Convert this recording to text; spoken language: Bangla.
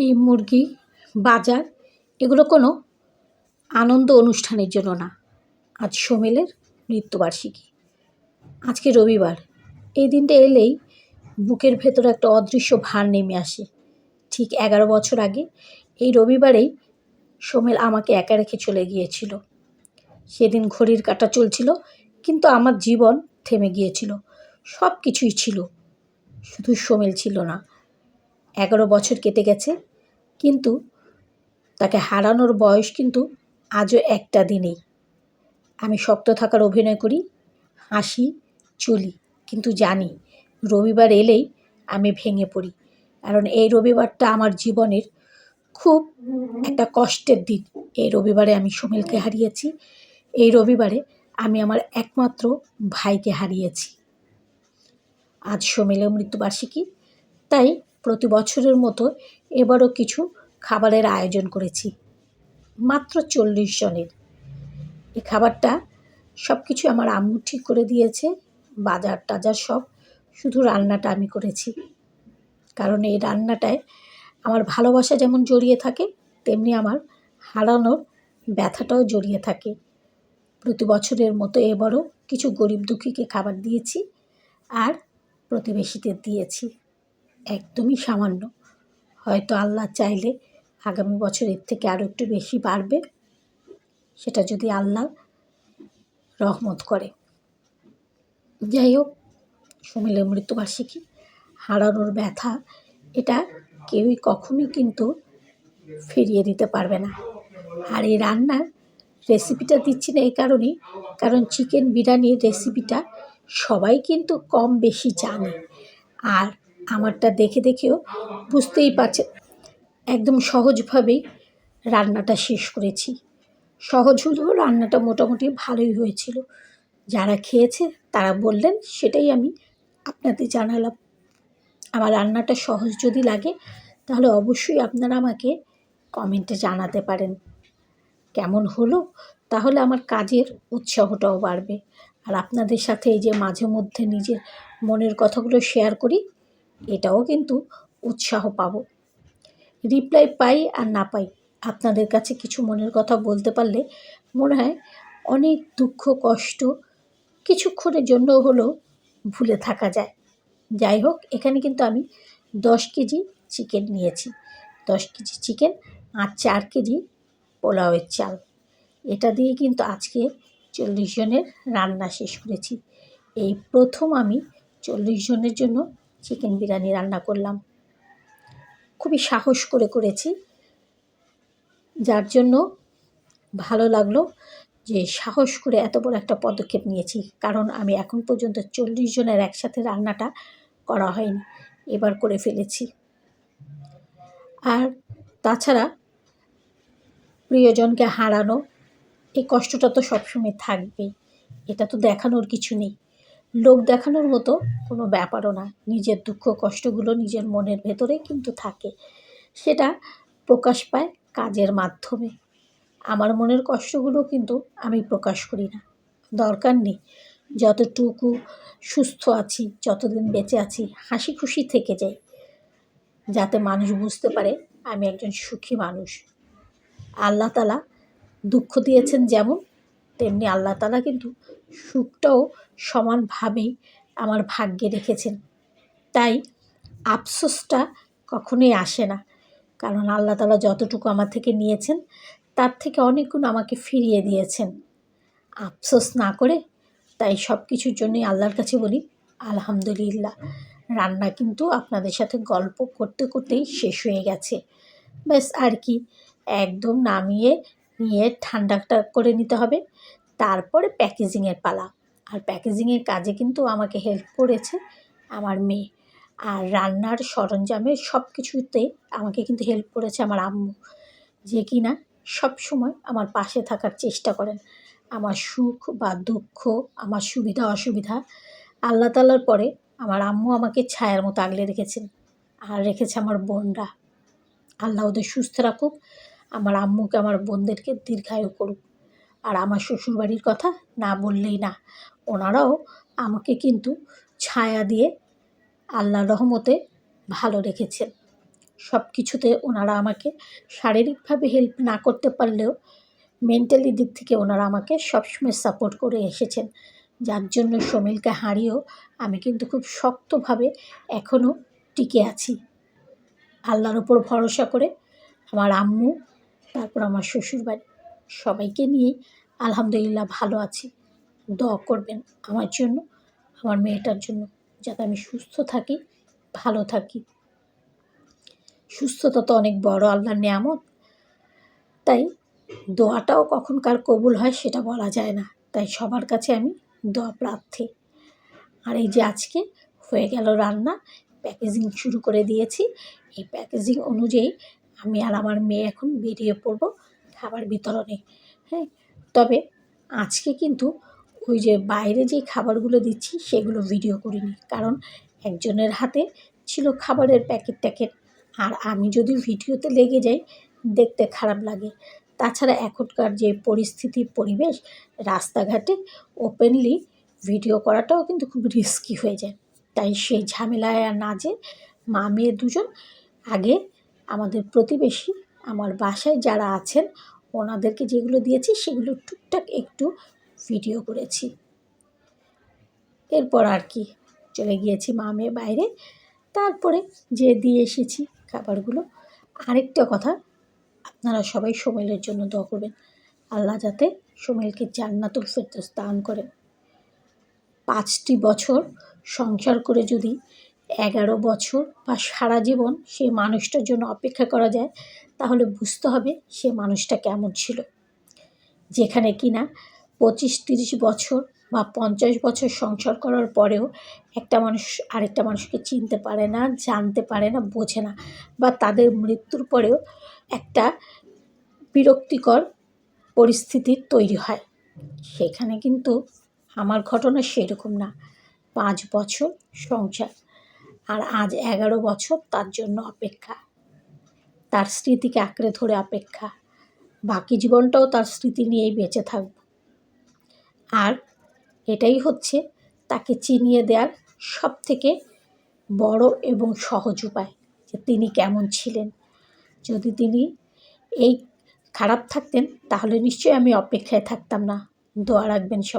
এই মুরগি বাজার এগুলো কোনো আনন্দ অনুষ্ঠানের জন্য না। আজ সোমেলের মৃত্যুবার্ষিকী। আজকে রবিবার। এই দিনটা এলেই বুকের ভেতরে একটা অদৃশ্য ভার নেমে আসে। ঠিক 11 বছর আগে এই রবিবারেই সোমেল আমাকে একা রেখে চলে গিয়েছিল। সেদিন ঘড়ির কাঁটা চলছিল, কিন্তু আমার জীবন থেমে গিয়েছিল। সব কিছুই ছিল, শুধু সোমেল ছিল না। 11 বছর কেটে গেছে, কিন্তু তাকে হারানোর বয়স কিন্তু আজও একটা দিনেই। আমি শক্ত থাকার অভিনয় করি, হাসি, চলি, কিন্তু জানি রবিবার এলেই আমি ভেঙে পড়ি। কারণ এই রবিবারটা আমার জীবনের খুব একটা কষ্টের দিন। এই রবিবারে আমি সোমেলকে হারিয়েছি। এই রবিবারে আমি আমার একমাত্র ভাইকে হারিয়েছি। আজ সোমেলের মৃত্যুবার্ষিকী, তাই প্রতি বছরের মতো এবারও কিছু খাবারের আয়োজন করেছি, মাত্র 40 জনের। এই খাবারটা সব কিছু আমার আম্মু ঠিক করে দিয়েছে, বাজার টাজার সব, শুধু রান্নাটা আমি করেছি। কারণ এই রান্নাটায় আমার ভালোবাসা যেমন জড়িয়ে থাকে, তেমনি আমার হারানোর ব্যথাটাও জড়িয়ে থাকে। প্রতি বছরের মতো এবারও কিছু গরিব দুঃখীকে খাবার দিয়েছি আর প্রতিবেশীদের দিয়েছি, একদমই সামান্য। হয়তো আল্লাহ চাইলে আগামী বছর এর থেকে আরও একটু বেশি বাড়বে, সেটা যদি আল্লাহ রহমত করে। যাই হোক, সোমেলের মৃত্যুবার্ষিকী, হারানোর ব্যথা, এটা কেউই কখনোই কিন্তু ফিরিয়ে দিতে পারবে না। আর এই রান্নার রেসিপিটা দিচ্ছি না এই কারণেই, কারণ চিকেন বিরিয়ানির রেসিপিটা সবাই কিন্তু কম বেশি জানে। আর আমারটা দেখে দেখেও বুঝতেই পারছে, একদম সহজভাবেই রান্নাটা শেষ করেছি। সহজ হলেও রান্নাটা মোটামুটি ভালোই হয়েছিল। যারা খেয়েছে তারা বললেন, সেটাই আমি আপনাদের জানালাম। আমার রান্নাটা সহজ যদি লাগে তাহলে অবশ্যই আপনারা আমাকে কমেন্টে জানাতে পারেন কেমন হলো। তাহলে আমার কাজের উৎসাহটাও বাড়বে। আর আপনাদের সাথে এই যে মাঝে মধ্যে নিজের মনের কথাগুলো শেয়ার করি, এটাও কিন্তু উৎসাহ পাবো। রিপ্লাই পাই আর না পাই, আপনাদের কাছে কিছু মনের কথা বলতে পারলে মনে হয় অনেক দুঃখ কষ্ট কিছুক্ষণের জন্য হলেও ভুলে থাকা যায়। যাই হোক, এখানে কিন্তু আমি 10 কেজি চিকেন নিয়েছি, 10 কেজি চিকেন আর 4 কেজি পোলাওয়ের চাল। এটা দিয়ে কিন্তু আজকে 40 জনের রান্না শেষ করেছি। এই প্রথম আমি 40 জনের জন্য চিকেন বিরিয়ানি রান্না করলাম। খুবই সাহস করে করেছি, যার জন্য ভালো লাগলো যে সাহস করে এত বড় একটা পদক্ষেপ নিয়েছি। কারণ আমি এখন পর্যন্ত 40 জনের একসাথে রান্নাটা করা হয়নি, এবার করে ফেলেছি। আর তাছাড়া প্রিয়জনকে হারানো, এই কষ্টটা তো সবসময় থাকবেই, এটা তো দেখানোর কিছু নেই। লোক দেখানোর মতো কোনো ব্যাপারও না। নিজের দুঃখ কষ্টগুলো নিজের মনের ভেতরে কিন্তু থাকে, সেটা প্রকাশ পায় কাজের মাধ্যমে। আমার মনের কষ্টগুলো কিন্তু আমি প্রকাশ করি না, দরকার নেই। যতটুকু সুস্থ আছি, যতদিন বেঁচে আছি, হাসি খুশি থেকে যাই, যাতে মানুষ বুঝতে পারে আমি একজন সুখী মানুষ। আল্লাহ তাআলা দুঃখ দিয়েছেন যেমন, তেমনি আল্লাহ তাআলা কিন্তু সুখটাও সমানভাবেই আমার ভাগ্যে রেখেছেন। তাই আফসোসটা কখনোই আসে না, কারণ আল্লাহ তাআলা যতটুকু আমার থেকে নিয়েছেন তার থেকে অনেক গুণ আমাকে ফিরিয়ে দিয়েছেন। আফসোস না করে, তাই সব কিছুর জন্যই আল্লাহর কাছে বলি আলহামদুলিল্লাহ। রান্না কিন্তু আপনাদের সাথে গল্প করতে করতেই শেষ হয়ে গেছে। ব্যাস আর কি, একদম নামিয়ে নিয়ে ঠান্ডাটা করে নিতে হবে, তারপরে প্যাকেজিংয়ের পালা। আর প্যাকেজিংয়ের কাজে কিন্তু আমাকে হেল্প করেছে আমার মেয়ে। আর রান্নার সরঞ্জামের সব কিছুতে আমাকে কিন্তু হেল্প করেছে আমার আম্মু, যে কিনা সব সময় আমার পাশে থাকার চেষ্টা করেন। আমার সুখ বা দুঃখ, আমার সুবিধা অসুবিধা, আল্লাহ তাআলার পরে আমার আম্মু আমাকে ছায়ার মতো আগলে রেখেছেন। আর রেখেছে আমার বোনরা, আল্লাহ ওদের সুস্থ রাখুক, আমার আম্মুকে আমার বোনদেরকে দীর্ঘায়ু করুক। আর আমার শ্বশুরবাড়ির কথা না বললেই না, ওনারাও আমাকে কিন্তু ছায়া দিয়ে আল্লাহর রহমতে ভালো রেখেছেন। সব কিছুতে ওনারা আমাকে শারীরিকভাবে হেল্প না করতে পারলেও মেন্টালি দিক থেকে ওনারা আমাকে সবসময় সাপোর্ট করে এসেছেন, যার জন্য সোমেলকে হারিয়েও আমি কিন্তু খুব শক্তভাবে এখনও টিকে আছি। আল্লাহর ওপর ভরসা করে আমার আম্মু, তারপর আমার শ্বশুরবাড়ি, সবাইকে নিয়েই আলহামদুলিল্লাহ ভালো আছি। দোয়া করবেন আমার জন্য, আমার মেয়েটার জন্য, যাতে আমি সুস্থ থাকি, ভালো থাকি। সুস্থতা তো অনেক বড় আল্লাহর নেয়ামত, তাই দোয়াটাও কখন কার কবুল হয় সেটা বলা যায় না। তাই সবার কাছে আমি দোয়া প্রার্থী। আর এই যে আজকে হয়ে গেল রান্না, প্যাকেজিং শুরু করে দিয়েছি। এই প্যাকেজিং অনুযায়ী আমি আর আমার মেয়ে এখন বেরিয়ে পড়ব খাবার বিতরণে। হ্যাঁ, তবে আজকে কিন্তু ওই যে বাইরে যে খাবারগুলো দিচ্ছি সেগুলো ভিডিও করিনি, কারণ একজনের হাতে ছিল খাবারের প্যাকেট, আর আমি যদি ভিডিওতে লেগে যাই দেখতে খারাপ লাগে। তাছাড়া এখনকার যে পরিস্থিতি, পরিবেশ, রাস্তাঘাটে ওপেনলি ভিডিও করাটাও কিন্তু খুব রিস্কি হয়ে যায়। তাই সেই ঝামেলায় আর না যেয়ে মা মেয়ে দুজন আগে আমাদের প্রতিবেশী, আমার বাসায় যারা আছেন ওনাদেরকে যেগুলো দিয়েছি সেগুলো টুকটাক একটু ভিডিও করেছি। এরপর আর কি চলে গিয়েছি মা মেয়ে বাইরে, তারপরে যে দিয়ে এসেছি খাবারগুলো। আরেকটা কথা, আপনারা সবাই সোমেলের জন্য দোয়া করবেন, আল্লাহ যাতে সোমেলকে জান্নাতুল ফেরদৌস দান করেন। 5টি বছর সংসার করে যদি 11 বছর বা সারা জীবন সেই মানুষটার জন্য অপেক্ষা করা যায়, তাহলে বুঝতে হবে সে মানুষটা কেমন ছিল। যেখানে কিনা 25-30 বছর বা 50 বছর সংসার করার পরেও একটা মানুষ আরেকটা মানুষকে চিনতে পারে না, জানতে পারে না, বোঝে না, বা তাদের মৃত্যুর পরেও একটা বিরক্তিকর পরিস্থিতি তৈরি হয়। সেখানে কিন্তু আমার ঘটনা সেরকম না। 5 বছর সংসার, আর আজ 11 বছর তার জন্য অপেক্ষা, তার স্মৃতিকে আঁকড়ে ধরে অপেক্ষা। বাকি জীবনটাও তার স্মৃতি নিয়েই বেঁচে থাকব। আর এটাই হচ্ছে তাকে চিনিয়ে দেওয়ার সবথেকে বড় এবং সহজ উপায়, যে তিনি কেমন ছিলেন। যদি তিনি এই খারাপ থাকতেন তাহলে নিশ্চয়ই আমি অপেক্ষায় থাকতাম না। দোয়া রাখবেন সবাই।